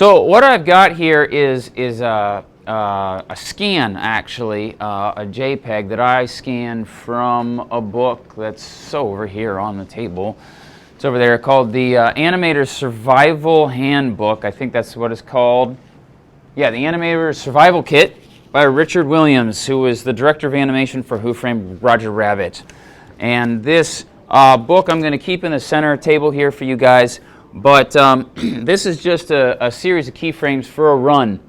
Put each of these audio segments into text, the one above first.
So what I've got here is a scan, actually, a JPEG that I scanned from a book that's over here on the table. It's over there, called the Animator's Survival Handbook. I think that's what it's called. Yeah, the Animator's Survival Kit by Richard Williams, who was the director of animation for Who Framed Roger Rabbit. And this book I'm going to keep in the center table here for you guys. But this is just a series of keyframes for a run,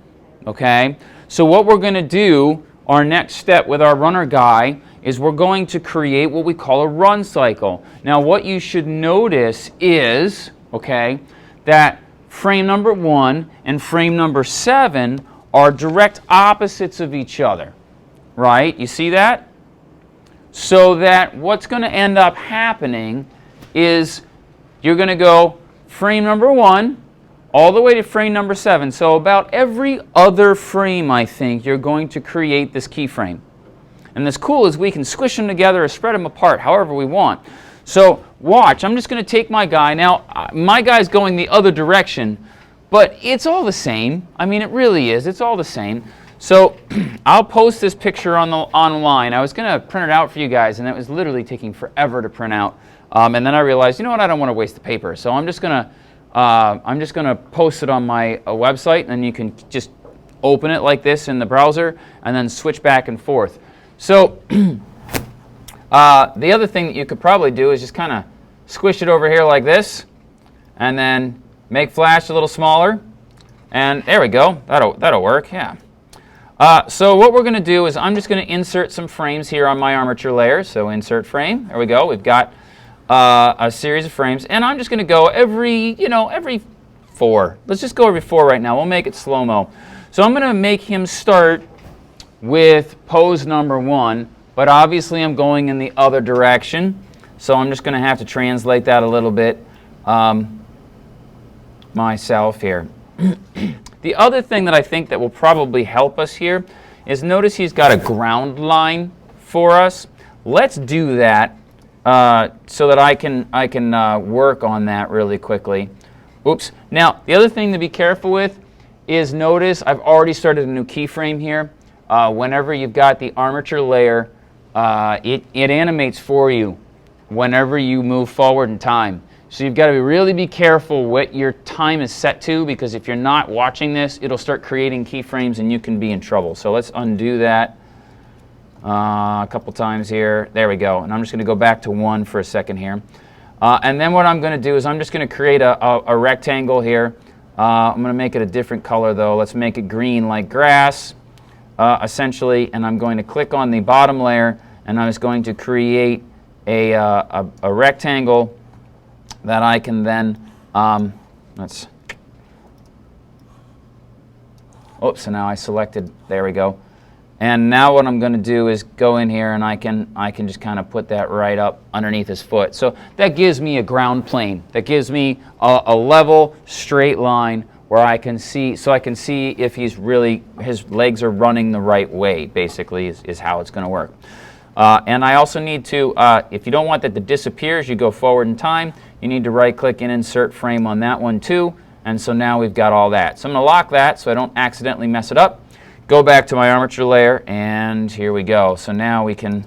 okay? So what we're going to do, our next step with our runner guy, is we're going to create what we call a run cycle. Now what you should notice is, okay, that frame number 1 and frame number 7 are direct opposites of each other, right? You see that? So that what's going to end up happening is you're going to go frame number 1 all the way to frame number 7. So about every other frame, I think, you're going to create this keyframe. And what's cool is we can squish them together or spread them apart however we want. So watch, I'm just going to take my guy. Now, my guy's going the other direction, but it's all the same. I mean, it really is. It's all the same. So I'll post this picture online. I was going to print it out for you guys, and it was literally taking forever to print out. And then I realized, you know what, I don't want to waste the paper. So I'm just going to post it on my website, and you can just open it like this in the browser and then switch back and forth. So the other thing that you could probably do is just kind of squish it over here like this, and then make Flash a little smaller. And there we go. That'll work, yeah. So what we're going to do is I'm just going to insert some frames here on my armature layer. So insert frame. There we go. We've got a series of frames, and I'm just going to go every 4. Let's just go every 4 right now. We'll make it slow-mo. So I'm going to make him start with pose number 1, but obviously I'm going in the other direction. So I'm just going to have to translate that a little bit myself here. The other thing that I think that will probably help us here is notice he's got a ground line for us. Let's do that so that I can work on that really quickly. Oops. Now, the other thing to be careful with is notice I've already started a new keyframe here. Whenever you've got the armature layer, it animates for you whenever you move forward in time. So you've got to really be careful what your time is set to, because if you're not watching this, it'll start creating keyframes and you can be in trouble. So let's undo that a couple times here. There we go. And I'm just going to go back to 1 for a second here. And then what I'm going to do is I'm just going to create a rectangle here. I'm going to make it a different color though. Let's make it green like grass, essentially. And I'm going to click on the bottom layer, and I'm just going to create a rectangle that I can then, oops, so now I selected, there we go. And now what I'm going to do is go in here, and I can just kind of put that right up underneath his foot. So that gives me a ground plane. That gives me a level, straight line where I can see, so I can see if he's really, his legs are running the right way, basically, is how it's going to work. And I also need to, if you don't want that to disappear as you go forward in time, you need to right-click and insert frame on that one too. And so now we've got all that. So I'm going to lock that so I don't accidentally mess it up. Go back to my armature layer, and here we go. So now we can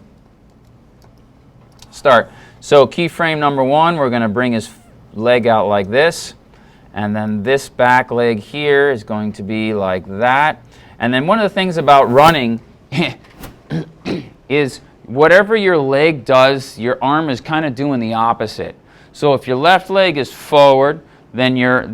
start. So keyframe number 1, we're going to bring his leg out like this. And then this back leg here is going to be like that. And then one of the things about running is whatever your leg does, your arm is kind of doing the opposite. So if your left leg is forward, then your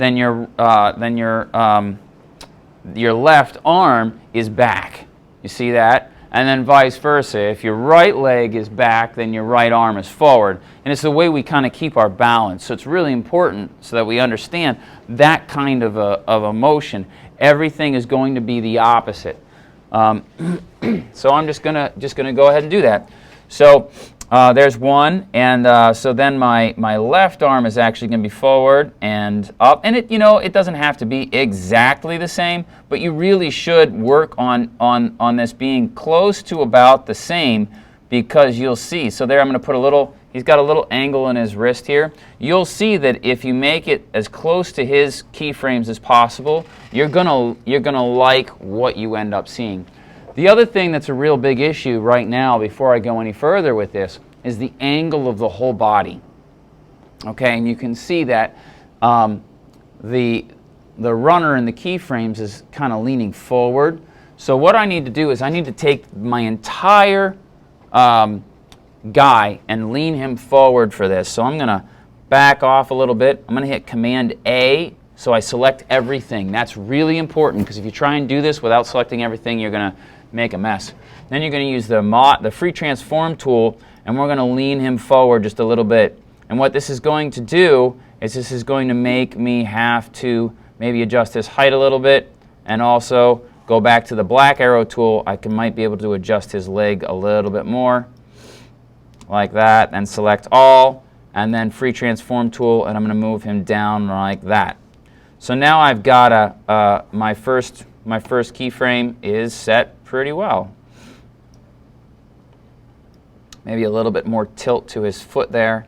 left arm is back. You see that? And then vice versa. If your right leg is back, then your right arm is forward. And it's the way we kind of keep our balance. So it's really important so that we understand that kind of a motion. Everything is going to be the opposite. So I'm just gonna go ahead and do that. So there's 1, and so then my left arm is actually going to be forward and up, and it doesn't have to be exactly the same, but you really should work on this being close to about the same, because you'll see. So there I'm going to put a little he's got a little angle in his wrist here. You'll see that if you make it as close to his keyframes as possible, you're gonna like what you end up seeing. The other thing that's a real big issue right now, before I go any further with this, is the angle of the whole body. Okay, and you can see that the runner in the keyframes is kind of leaning forward. So what I need to do is I need to take my entire guy and lean him forward for this. So I'm going to back off a little bit. I'm going to hit Command A, so I select everything. That's really important, because if you try and do this without selecting everything, you're going to make a mess. Then you're going to use the free transform tool, and we're going to lean him forward just a little bit. And what this is going to do is this is going to make me have to maybe adjust his height a little bit, and also go back to the black arrow tool. I might be able to adjust his leg a little bit more, like that, and select all, and then free transform tool, and I'm going to move him down like that. So now I've got my first keyframe is set pretty well. Maybe a little bit more tilt to his foot there,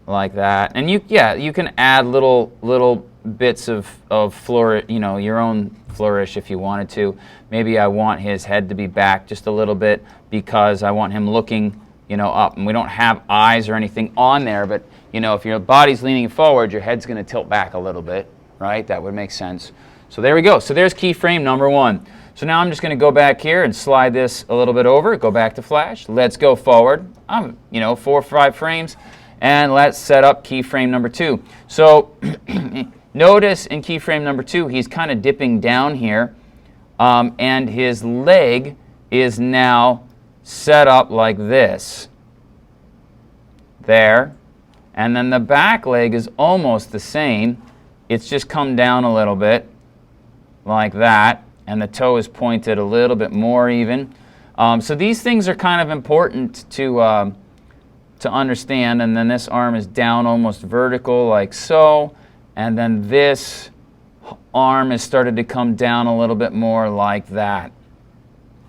like that. And you can add little bits of flourish, your own flourish if you wanted to. Maybe I want his head to be back just a little bit because I want him looking, up. And we don't have eyes or anything on there, but if your body's leaning forward, your head's going to tilt back a little bit, right? That would make sense. So there we go. So there's keyframe number 1. So now I'm just going to go back here and slide this a little bit over, go back to Flash. Let's go forward. 4 or 5 frames, and let's set up keyframe number 2. So notice in keyframe number 2, he's kind of dipping down here, and his leg is now set up like this. There. And then the back leg is almost the same. It's just come down a little bit, like that. And the toe is pointed a little bit more even. So these things are kind of important to understand. And then this arm is down almost vertical like so. And then this arm has started to come down a little bit more like that.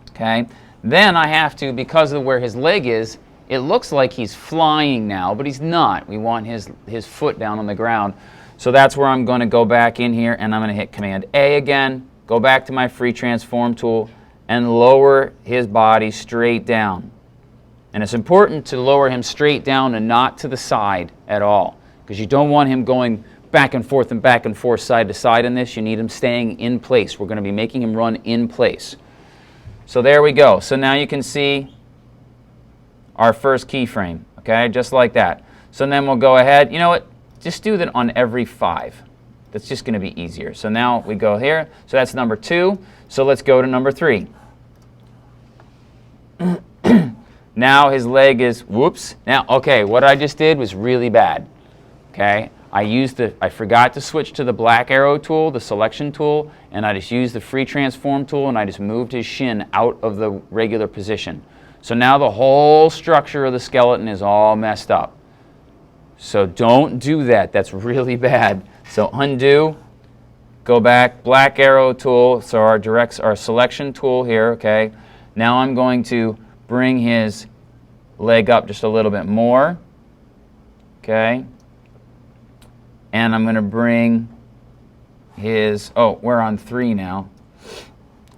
Okay. Then I have to, because of where his leg is, it looks like he's flying now, but he's not. We want his foot down on the ground. So that's where I'm going to go back in here, and I'm going to hit Command A again. Go back to my free transform tool and lower his body straight down. And it's important to lower him straight down and not to the side at all, because you don't want him going back and forth, side to side in this. You need him staying in place. We're going to be making him run in place. So there we go. So now you can see our first keyframe, okay, just like that. So then we'll go ahead. You know what? Just do that on every 5. That's just going to be easier. So now we go here. So that's number 2. So let's go to number 3. Now his leg is, whoops. Now, okay, what I just did was really bad. Okay, I forgot to switch to the black arrow tool, the selection tool, and I just used the free transform tool, and I just moved his shin out of the regular position. So now the whole structure of the skeleton is all messed up. So don't do that. That's really bad. So undo, go back, black arrow tool, so our selection tool here, okay. Now I'm going to bring his leg up just a little bit more, okay. And I'm going to bring his, we're on 3 now.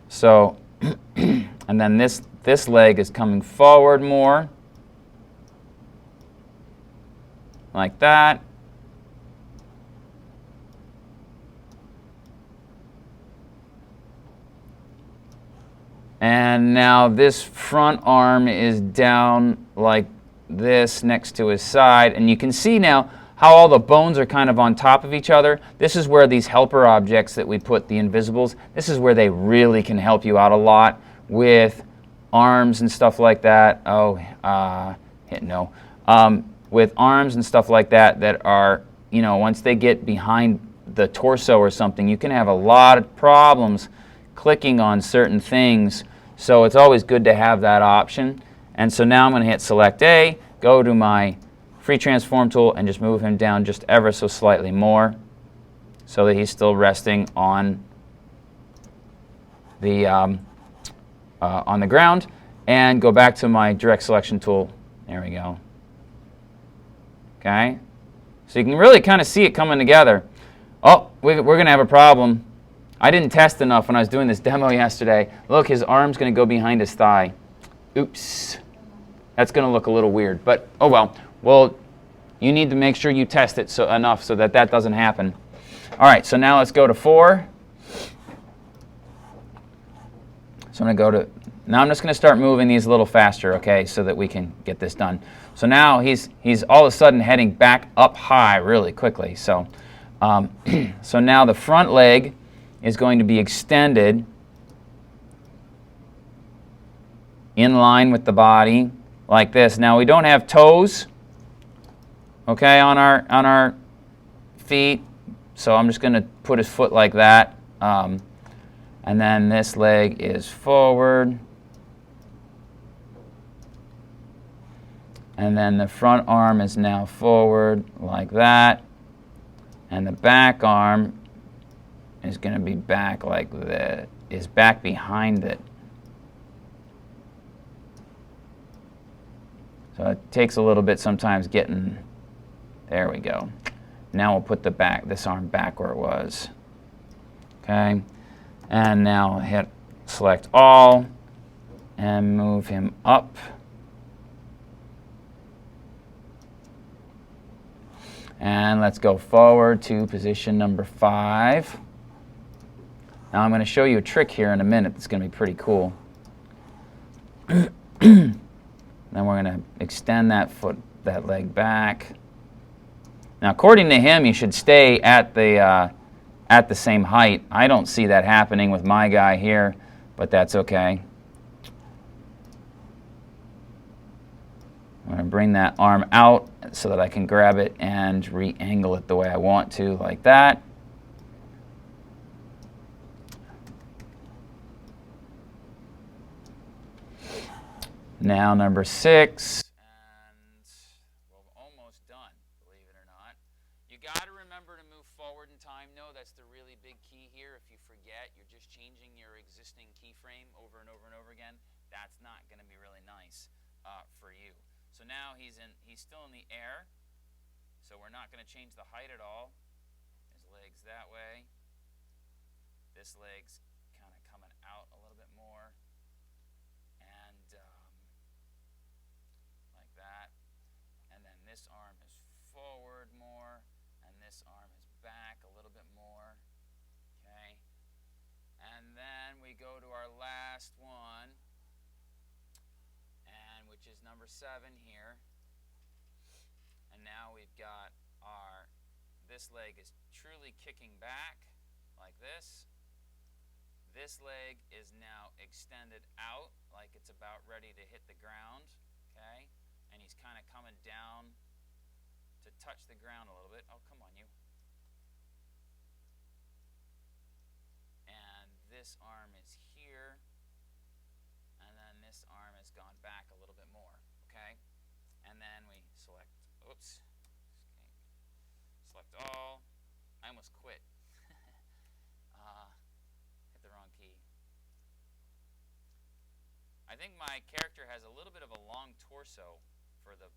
So, and then this leg is coming forward more, like that. And now this front arm is down like this next to his side. And you can see now how all the bones are kind of on top of each other. This is where these helper objects that we put, the invisibles, this is where they really can help you out a lot with arms and stuff like that. Hit no. With arms and stuff like that are, once they get behind the torso or something, you can have a lot of problems clicking on certain things. So it's always good to have that option. And so now I'm going to hit Select A, go to my free transform tool, and just move him down just ever so slightly more so that he's still resting on the ground. And go back to my direct selection tool. There we go. Okay? So you can really kind of see it coming together. Oh, we're going to have a problem. I didn't test enough when I was doing this demo yesterday. Look, his arm's going to go behind his thigh. Oops. That's going to look a little weird, but oh well. Well, you need to make sure you test it enough so that that doesn't happen. All right, so now let's go to 4. So I'm going to go to, now I'm just going to start moving these a little faster, okay, so that we can get this done. So now he's all of a sudden heading back up high really quickly. So, so now the front leg is going to be extended in line with the body like this. Now we don't have toes, okay, on our feet, so I'm just going to put his foot like that. And then this leg is forward. And then the front arm is now forward like that. And the back arm is going to be back like that, is back behind it. So it takes a little bit sometimes getting, there we go. Now we'll put this arm back where it was. Okay. And now select all and move him up. And let's go forward to position number 5. Now I'm going to show you a trick here in a minute that's going to be pretty cool. Then we're going to extend that leg back. Now according to him, you should stay at the same height. I don't see that happening with my guy here, but that's okay. I'm going to bring that arm out so that I can grab it and re-angle it the way I want to, like that. Now number 6. That's the really big key here. If you forget, you're just changing your existing keyframe over and over and over again. That's not going to be really nice for you. So now he's still in the air. So we're not going to change the height at all. His leg's that way. This leg's kind of coming out a little bit more, and like that. And then this arm is forward more, and this arm is back a little bit more, okay? And then we go to our last one, and which is number 7 here. And now we've got this leg is truly kicking back like this. This leg is now extended out like it's about ready to hit the ground, okay? And he's kind of coming down to touch the ground a little bit. Oh, come on, you. And this arm is here, and then this arm has gone back a little bit more, okay? And then we select, oops, select all. I almost quit. Hit the wrong key. I think my character has a little bit of a long torso for the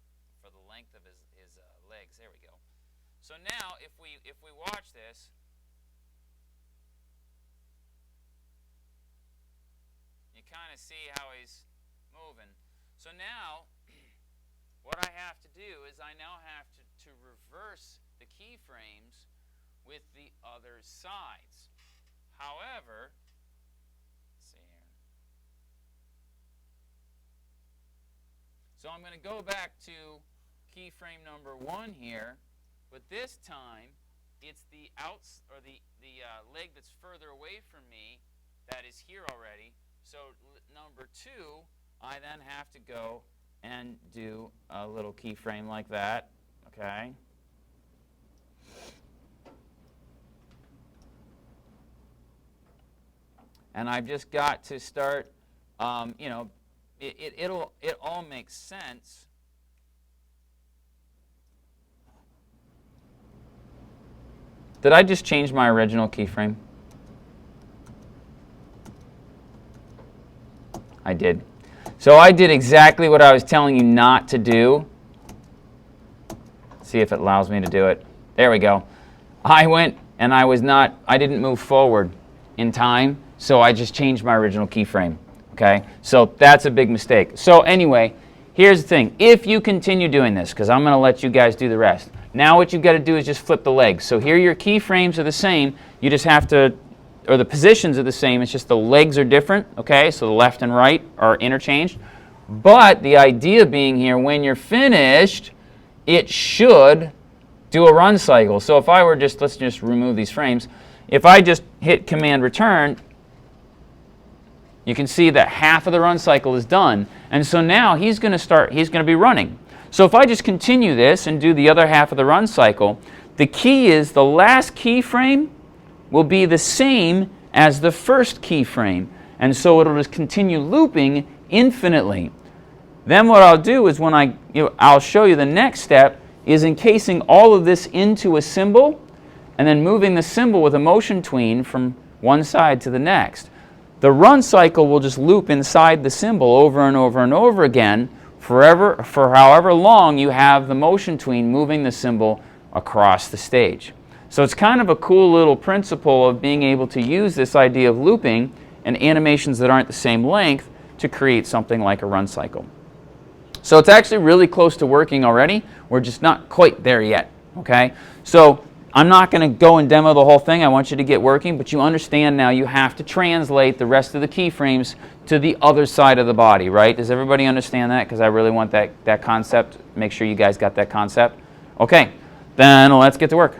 length of his legs. There we go. So now if we watch this, you kind of see how he's moving. So now what I have to do is I now have to reverse the keyframes with the other sides. However, let's see here. So I'm going to go back to keyframe number 1 here, but this time it's the leg that's further away from me that is here already. So number 2, I then have to go and do a little keyframe like that, okay? And I've just got to start, you know, it all makes sense. Did I just change my original keyframe? I did. So I did exactly what I was telling you not to do. Let's see if it allows me to do it. There we go. I went and I didn't move forward in time, so I just changed my original keyframe. Okay, so that's a big mistake. So anyway, here's the thing. If you continue doing this, because I'm going to let you guys do the rest, now what you've got to do is just flip the legs. So here your keyframes are the same. You just have to, or the positions are the same. It's just the legs are different. Okay, so the left and right are interchanged. But the idea being here, when you're finished, it should do a run cycle. So if I were just, let's just remove these frames. If I just hit Command Return, you can see that half of the run cycle is done. And so now he's going to be running. So if I just continue this and do the other half of the run cycle, the key is the last keyframe will be the same as the first keyframe. And so it'll just continue looping infinitely. Then what I'll do is I'll show you the next step is encasing all of this into a symbol and then moving the symbol with a motion tween from one side to the next. The run cycle will just loop inside the symbol over and over and over again for however long you have the motion tween moving the symbol across the stage. So it's kind of a cool little principle of being able to use this idea of looping and animations that aren't the same length to create something like a run cycle. So it's actually really close to working already. We're just not quite there yet. Okay? So I'm not going to go and demo the whole thing. I want you to get working, but you understand now you have to translate the rest of the keyframes to the other side of the body, right? Does everybody understand that? Because I really want that concept. Make sure you guys got that concept. Okay, then let's get to work.